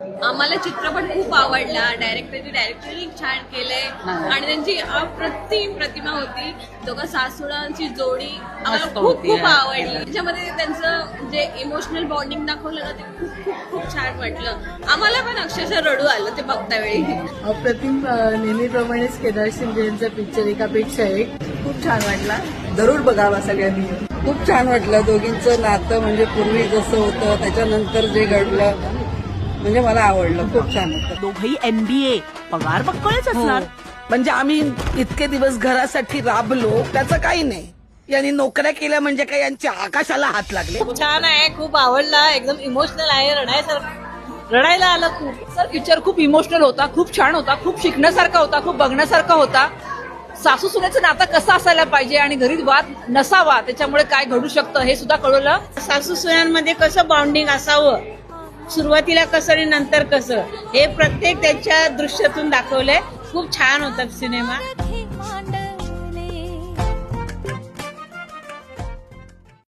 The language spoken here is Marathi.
आम्हाला चित्रपट खूप आवडला. डायरेक्टरनी छान केलंय आणि त्यांची अप्रतिम प्रतिमा होती. दोघं सासूळांची जोडी आम्हाला खूप खूप आवडली. त्याच्यामध्ये त्यांचं जे इमोशनल बॉन्डिंग दाखवलं ना ते खूप खूप खूप छान वाटलं. आम्हाला पण अक्षरशः रडू आलं ते बघता वेळी. अप्रतिम नेहमीप्रमाणेच केदार शिंदे यांचा पिक्चर एकापेक्षा एक खूप छान वाटला. जरूर बघावा सगळ्यांनी. खूप छान वाटलं. दोघींचं नातं म्हणजे पूर्वी जसं होतं त्याच्यानंतर जे घडलं म्हणजे मला आवडलं. खूप छान होतं. दोघही MBA पगार बक्कळच असणार. म्हणजे आम्ही इतके दिवस घरासाठी राबलो त्याचं काही नाही. यांनी नोकऱ्या केल्या म्हणजे काय यांच्या आकाशाला हात लागले. खूप छान आहे. खूप आवडला. एकदम इमोशनल आहे. रडायला आलं खूप. सर पिक्चर खूप इमोशनल होता, खूप छान होता, खूप शिकण्यासारखा होता, खूप बघण्यासारखा होता. सासू सुनेचं नातं कसं असायला पाहिजे आणि घरी वाद नसावा त्याच्यामुळे काय घडू शकतं हे सुद्धा कळवलं. सासू सुनांमध्ये कसं बॉन्डिंग असावं, सुरुवातीला कसं आणि नंतर कसं, हे प्रत्येक त्याच्या दृश्यातून दाखवलंय. खूप छान होता सिनेमा.